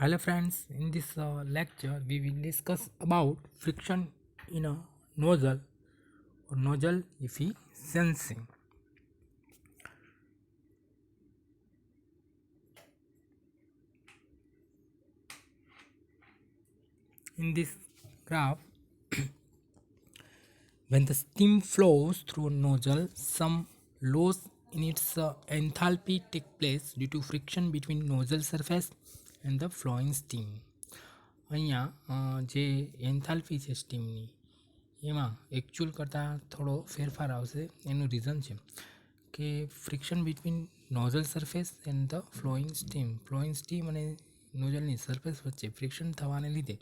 Hello friends, in this lecture we will discuss about friction in a nozzle or nozzle efficiency. In this graph, when the steam flows through a nozzle, some loss in its enthalpy take place due to friction between nozzle surface and the flowing steam. અહીંયા જે enthalpy છે સ્ટીમની એમાં actual કરતાં થોડો ફેરફાર આવશે. એનું reason છે કે friction between nozzle surface and the flowing steam અને નોઝલની સરફેસ વચ્ચે ફ્રિક્શન થવાને લીધે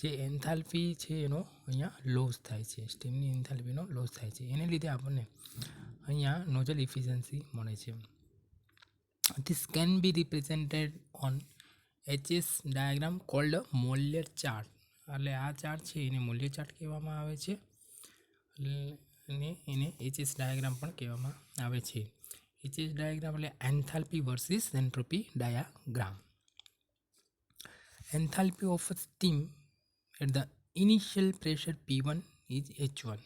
જે એન્થાલ્પી છે એનો અહીંયા લોસ થાય છે, સ્ટીમની એન્થાલ્પીનો લોસ થાય છે. એને લીધે આપણને અહીંયા નોઝલ ઇફિશિયન્સી મળે છે. This can be represented on HS diagram called Mollier chart. એટલે આ ચાર્ટ છે એને મોલિયર ચાર્ટ કહેવામાં આવે છે અને એને HS ડાયાગ્રામ પણ કહેવામાં આવે છે. HS ડાયાગ્રામ એટલે enthalpy versus entropy diagram. Enthalpy of a steam at the initial pressure P1 is H1.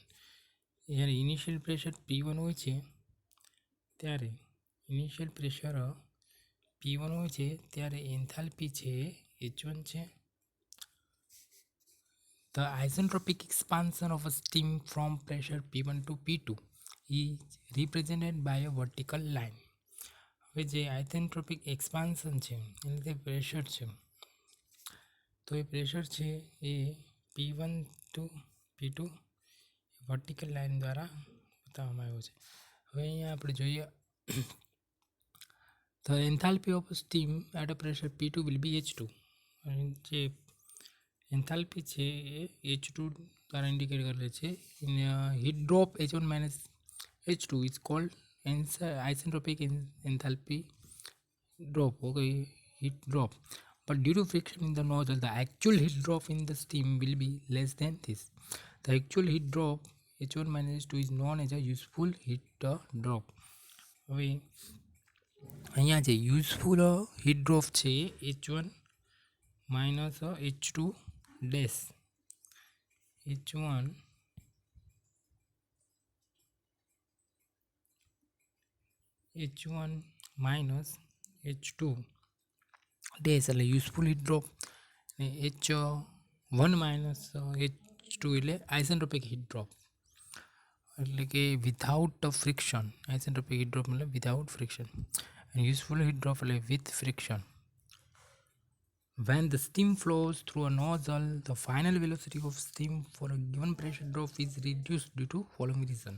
જ્યારે ઇનિશિયલ પ્રેશર P1 હોય છે ત્યારે ઇનિશિયલ પ્રેશર P1 હોય છે ત્યારે એન્થાલ્પી છે H1 છે. The isentropic expansion of a steam from pressure P1 to P2 is represented by a vertical line. હવે જે આઇસેન્ટ્રોપિક એક્સપાન્શન છે એટલે તે પ્રેશર છે, તો એ પ્રેશર છે એ P1 two P2 vertical line દ્વારા બતાવવામાં આવ્યો છે. હવે અહીંયા આપણે જોઈએ the enthalpy of steam at a pressure P2 will be H2. જે એન્થાલ્પી છે એ H2 દ્વારા ઇન્ડિકેટ કરેલ છે. Heat drop H1 minus H2 is called isentropic enthalpy drop. Okay, heat drop. But due to friction in the nozzle, the actual heat drop in the steam will be less than this. The actual heat drop H1 minus H2 is known as a useful heat drop. હવે અહીંયા જે useful heat drop છે H1 minus H2 dash. H1 minus H2 dash એટલે useful heat drop, અને H1 minus H2 એટલે isentropic heat drop, એટલે કે without friction. Isentropic heat drop એટલે without friction, and useful heat drop એટલે with friction. When the steam flows through a nozzle, the final velocity of steam for a given pressure drop is reduced due to following reason.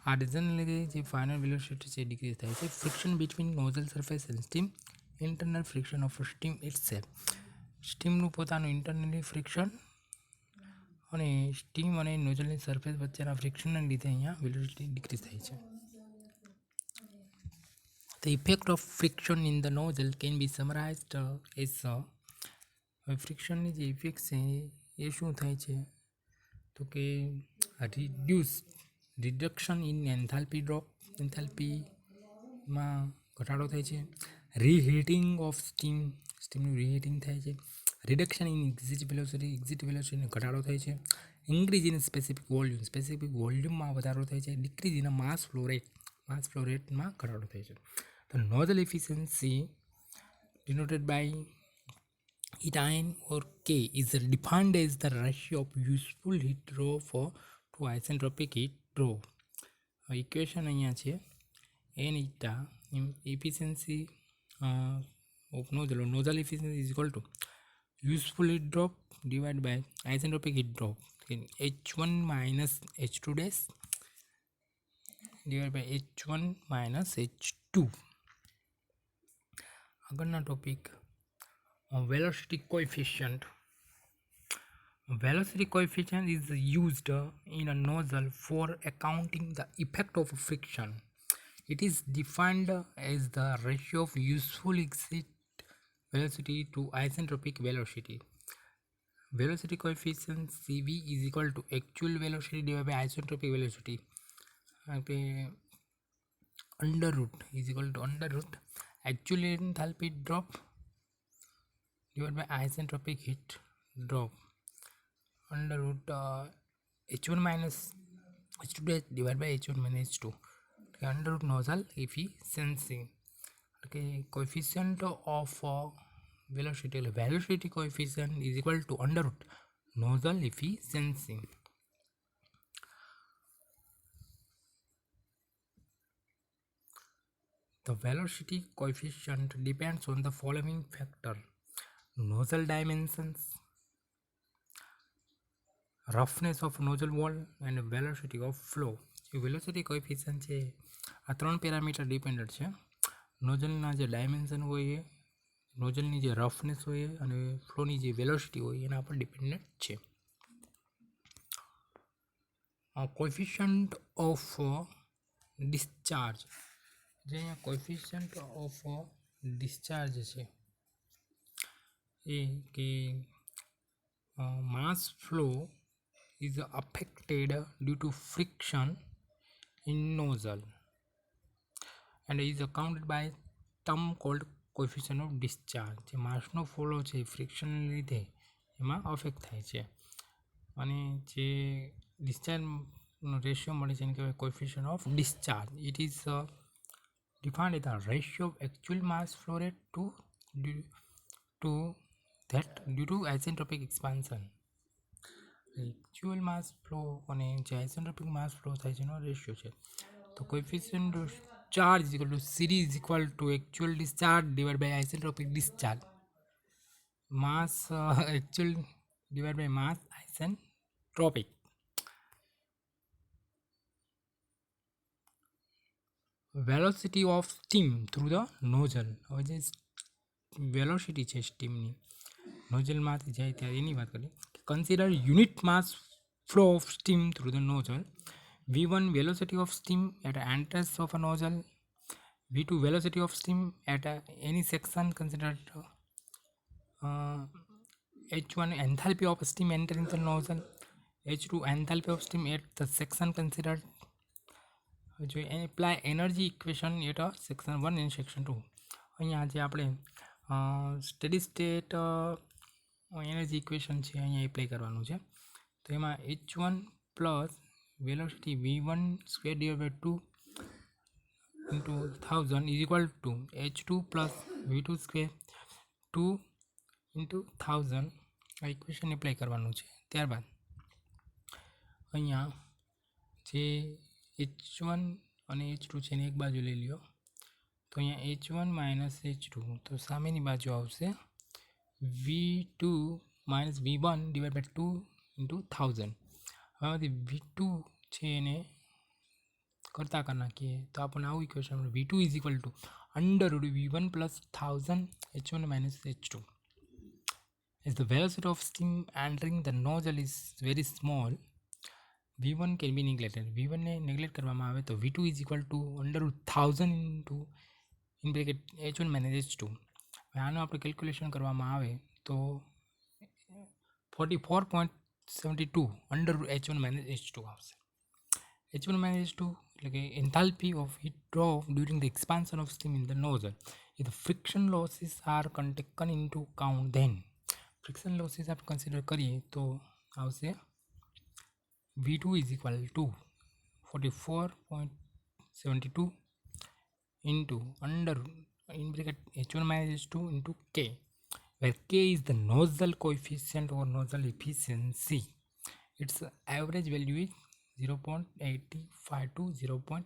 આ રીઝનને લીધે જે final velocity છે decrease થાય છે. Friction between nozzle surface and steam, internal friction of steam itself. સ્ટીમનું પોતાનું internally friction અને steam અને નોઝલની સરફેસ વચ્ચેના ફ્રિક્શનને લીધે અહીંયા વેલોસિટી ડિક્રીઝ થાય છે. The effect of friction in the nozzle can be summarized as ફ્રિક્શનની જે ઇફેક્ટ છે એ શું થાય છે તો કે રિડક્શન ઇન એન્થાલ્પી ડ્રોપ, એન્થાલ્પીમાં ઘટાડો થાય છે. રીહીટિંગ ઓફ સ્ટીમનું રીહીટિંગ થાય છે. રિડક્શન ઇન એક્ઝિટ વેલોસિટીનો ઘટાડો થાય છે. ઇન્ક્રીઝ ઇન સ્પેસિફિક વોલ્યુમમાં વધારો થાય છે. ડિક્રીઝ ઇન માસ ફ્લો રેટમાં ઘટાડો થાય છે. The nozzle efficiency denoted by ETIN or K is defined as the ratio of useful heat drop to isentropic heat drop. Equation અહીંયા છે N eta efficiency of nozzle efficiency is equal to useful heat drop divided by isentropic heat drop, H1 minus H2 dash divided by H1 minus H2. આગળના topic velocity coefficient. Velocity coefficient is used in a nozzle for accounting the effect of friction. It is defined as the ratio of useful exit velocity to isentropic velocity. Velocity coefficient CV is equal to actual velocity divided by isentropic velocity. Under root is equal to under root actual enthalpy drop divided by isentropic heat drop under root h1 minus h2 dash divided by h1 minus h2 under root nozzle efficiency. Okay, coefficient of velocity coefficient is equal to under root nozzle efficiency. The velocity coefficient depends on the following factor: nozzle dimensions, roughness of nozzle wall, and velocity of flow. Velocity coefficient છે આ ત્રણ parameter dependent છે. નોઝલના જે dimension હોય એ, નોઝલની જે roughness હોય અને ફ્લોની જે વેલોસિટી હોય એના પર ડિપેન્ડન્ટ છે. કોએફિશિયન્ટ ઓફ ડિસ્ચાર્જ, જે અહીંયા કોએફિશિયન્ટ ઓફ ડિસ્ચાર્જ છે એ કે mass flow is affected due to friction in nozzle and is accounted by term called coefficient of discharge. જે માસનો ફ્લો છે ફ્રિક્શનને લીધે એમાં અફેક્ટ થાય છે અને જે ડિસ્ચાર્જનો રેશિયો મળે છે એને કહેવાય coefficient of discharge. It is defined as the ratio of actual mass flow rate to that due to isentropic expansion. Actual mass flow અને જે isentropic mass flow થાય છે એનો રેશિયો છે. તો coefficient of charge is equal to series is equal to actual discharge divided by isentropic discharge. Mass actual divided by mass isentropic. Velocity of steam through the nozzle. હવે જે velocity છે સ્ટીમની નોઝલમાંથી જાય ત્યારે એની વાત કરીએ. Consider unit mass flow of steam through the nozzle. V1 velocity of steam at entrance of a nozzle. V2 velocity of steam at any section considered. H1 enthalpy of steam entering the nozzle. H2 enthalpy of steam at the section considered. જો apply energy equation at section 1 and section 2. અહીંયા જે આપણે steady state energy equation છે અહીંયા apply કરવાનું છે. તો એમાં H1 plus velocity V1 square divide by 2 into 1000 is equal to H2 plus V2 square 2 into 1000 આ ઇક્વેશન એપ્લાય કરવાનું છે. ત્યારબાદ અહીંયા જે H1 અને H2 છે એને એક બાજુ લઈ લ્યો. તો અહીંયા H1 માઇનસ H2 તો સામેની બાજુ આવશે V2 minus V1 divide by 2 into 1000. હવે V2 છે એને કરતા કરી નાખીએ તો આપણને આવું equation V2 is equal two under route V1 plus 1000 H1 minus H2. As the velocity of steam entering the nozzle is very small, V1 can be neglected. V1 ને નેગ્લેક્ટ કરવામાં આવે તો V2 is equal two under route 1000 into in bracket H1 minus H2. હવે આનું આપણે calculation કરવામાં આવે તો 44.72 under route H1 minus H2 આવશે. H1 માઇનસ H2 એટલે કે enthalpy of heat drop during the expansion of steam in the nozzle. If the friction losses are taken into account, then friction losses આપણે consider કરીએ તો આવશે V2 is equal to 44.72 into under in bracket H1 minus H2 into K, where K is the nozzle coefficient or nozzle efficiency. Its average value is 0.85 to 0.9.